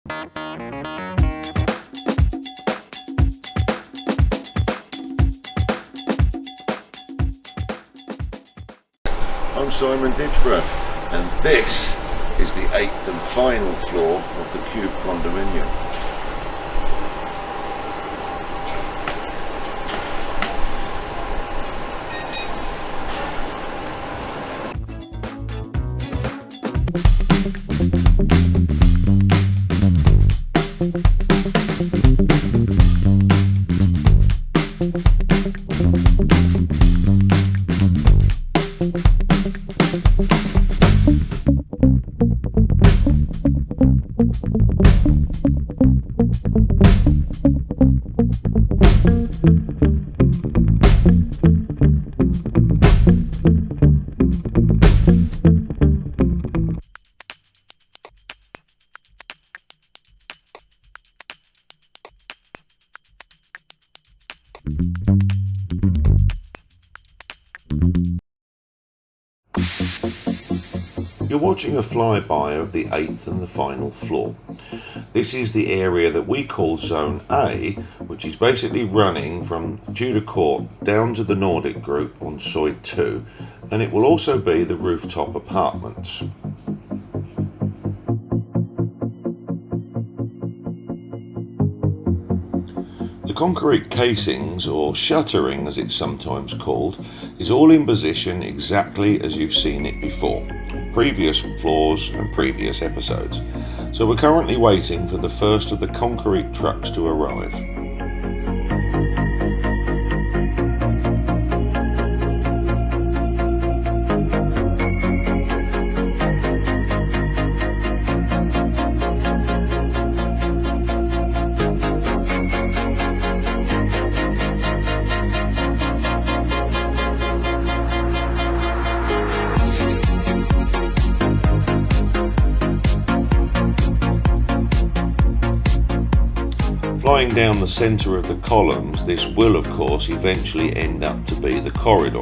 I'm Simon Ditchborough, and this is the 8th and final floor of the Cube condominium. You're watching a flyby of the 8th and the final floor. This is the area that we call Zone A, which is basically running from Tudor Court down to the Nordic Group on side 2, and it will also be the rooftop apartments. The concrete casings, or shuttering as it's sometimes called, is all in position exactly as you've seen it before, previous floors and previous episodes. So we're currently waiting for the first of the concrete trucks to arrive. Flying down the centre of the columns, this will of course eventually end up to be the corridor.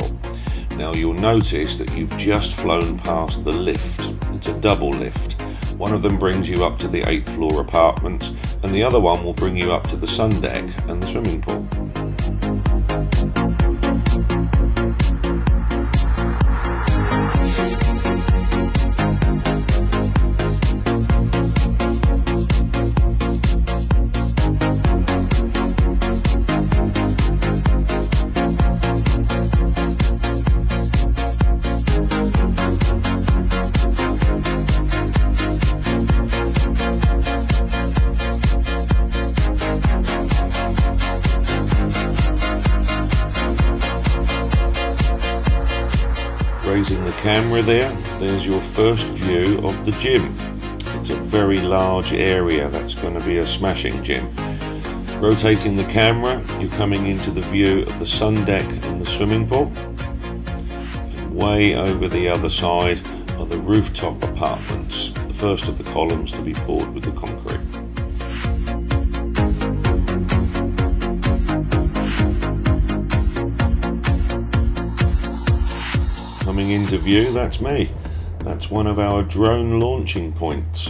Now you'll notice that you've just flown past the lift. It's a double lift. One of them brings you up to the 8th floor apartments, and the other one will bring you up to the sun deck and the swimming pool. Raising the camera there's your first view of the gym. It's a very large area, that's going to be a smashing gym. Rotating the camera, you're coming into the view of the sun deck and the swimming pool. And way over the other side are the rooftop apartments, the first of the columns to be poured with the concrete. Coming into view, that's me. That's one of our drone launching points.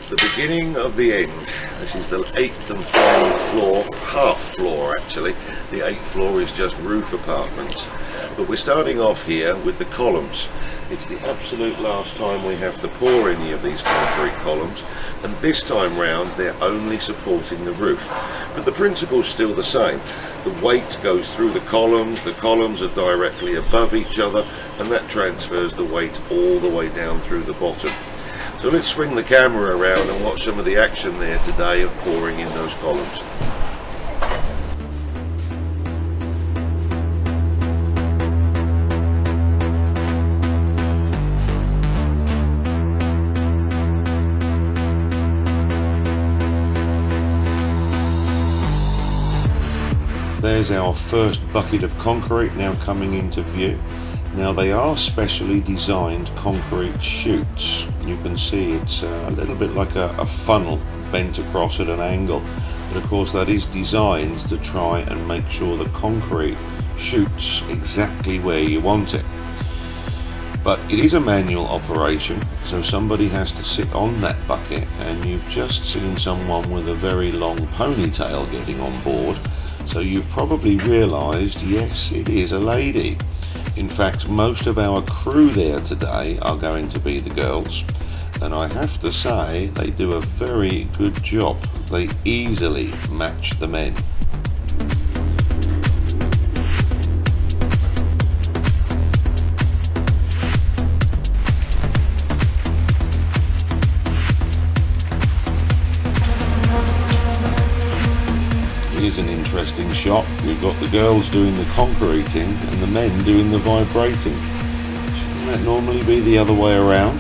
The beginning of the end. This is the 8th and final floor, half floor actually. The 8th floor is just roof apartments. But we're starting off here with the columns. It's the absolute last time we have to pour any of these concrete columns, and this time round they're only supporting the roof. But the principle's still the same. The weight goes through the columns are directly above each other, and that transfers the weight all the way down through the bottom. So let's swing the camera around and watch some of the action there today of pouring in those columns. There's our first bucket of concrete now coming into view. Now they are specially designed concrete chutes. You can see it's a little bit like a funnel bent across at an angle, but of course that is designed to try and make sure the concrete shoots exactly where you want it. But it is a manual operation, so somebody has to sit on that bucket, and you've just seen someone with a very long ponytail getting on board, so you've probably realised, yes, it is a lady. In fact, most of our crew there today are going to be the girls, and I have to say they do a very good job. They easily match the men. Here's an interesting shot. We've got the girls doing the concreting and the men doing the vibrating. Shouldn't that normally be the other way around?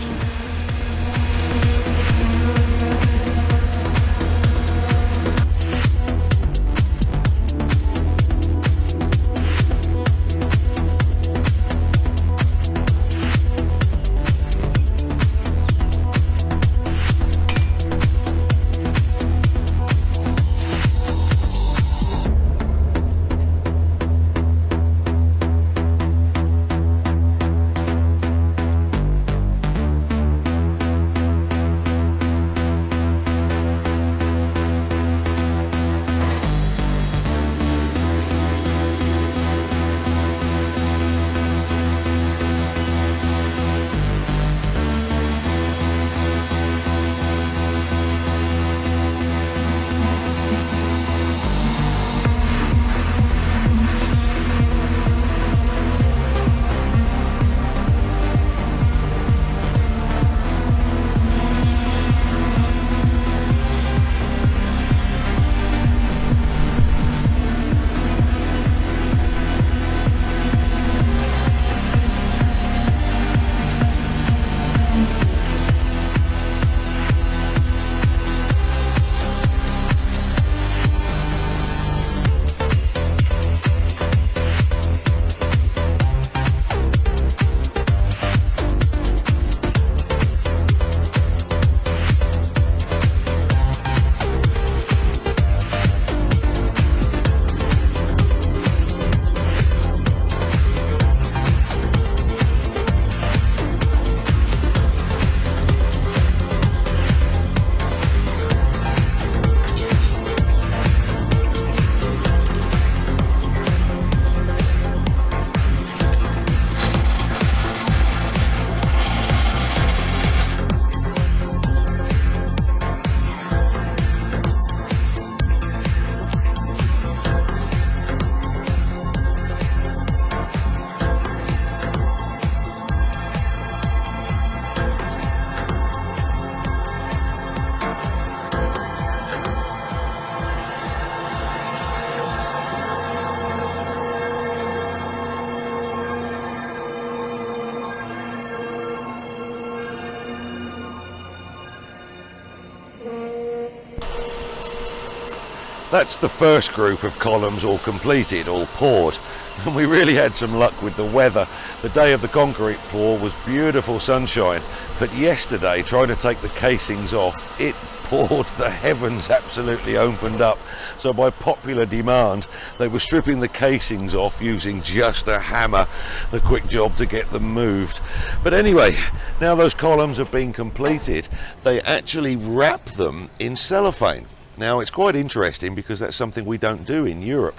That's the first group of columns all completed, all poured. And we really had some luck with the weather. The day of the concrete pour was beautiful sunshine, but yesterday, trying to take the casings off, it poured. The heavens absolutely opened up. So by popular demand, they were stripping the casings off using just a hammer, the quick job to get them moved. But anyway, now those columns have been completed, they actually wrap them in cellophane. Now it's quite interesting because that's something we don't do in Europe.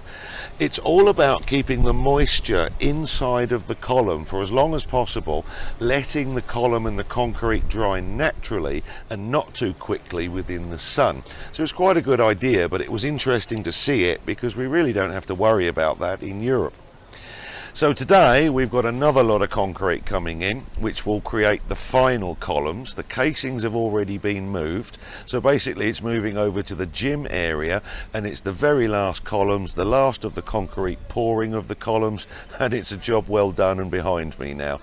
It's all about keeping the moisture inside of the column for as long as possible, letting the column and the concrete dry naturally and not too quickly within the sun. So it's quite a good idea, but it was interesting to see it because we really don't have to worry about that in Europe. So today we've got another lot of concrete coming in, which will create the final columns. The casings have already been moved, so basically it's moving over to the gym area, and it's the very last columns, the last of the concrete pouring of the columns, and it's a job well done and behind me now.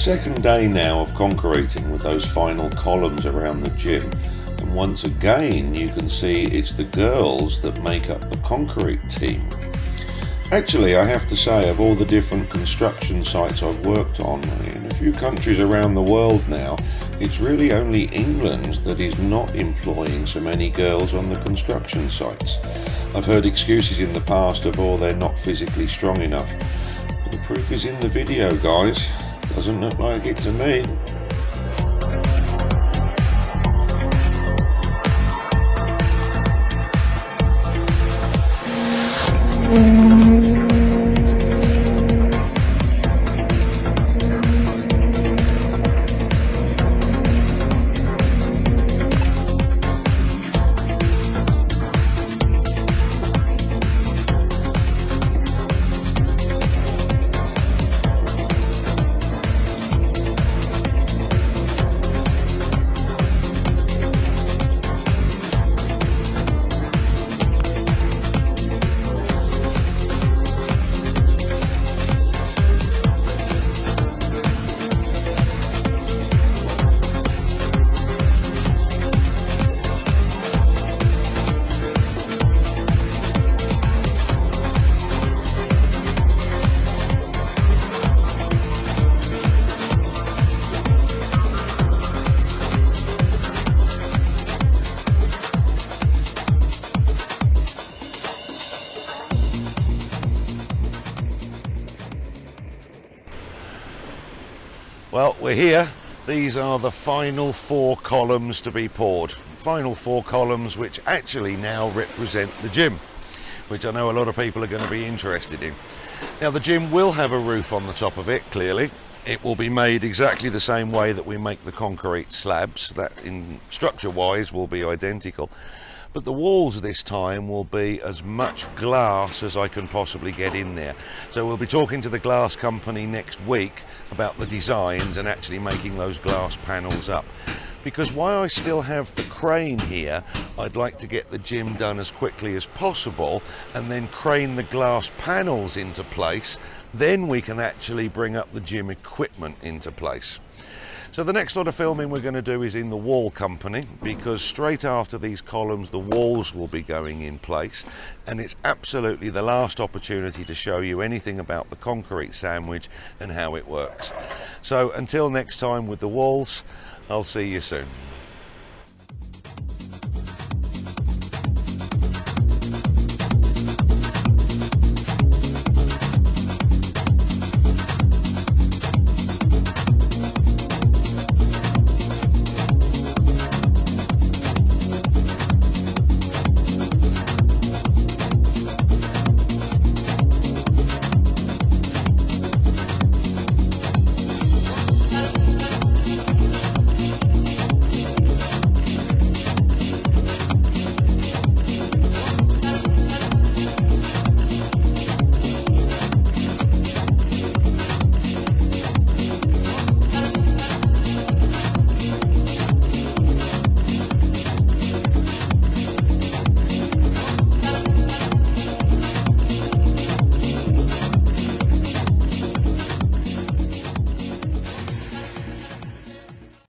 second day now of concreting with those final columns around the gym, and once again you can see it's the girls that make up the concrete team. Actually, I have to say, of all the different construction sites I've worked on in a few countries around the world now, it's really only England that is not employing so many girls on the construction sites. I've heard excuses in the past of, oh, they're not physically strong enough. But the proof is in the video, guys. Doesn't look like it to me. Well, we're here. These are the final 4 columns to be poured. Final 4 columns which actually now represent the gym, which I know a lot of people are going to be interested in. Now, the gym will have a roof on the top of it, clearly. It will be made exactly the same way that we make the concrete slabs. That, in structure-wise, will be identical. But the walls this time will be as much glass as I can possibly get in there. So we'll be talking to the glass company next week about the designs and actually making those glass panels up. Because while I still have the crane here, I'd like to get the gym done as quickly as possible and then crane the glass panels into place. Then we can actually bring up the gym equipment into place. So the next lot of filming we're going to do is in the wall company, because straight after these columns the walls will be going in place, and it's absolutely the last opportunity to show you anything about the concrete sandwich and how it works. So until next time with the walls, I'll see you soon.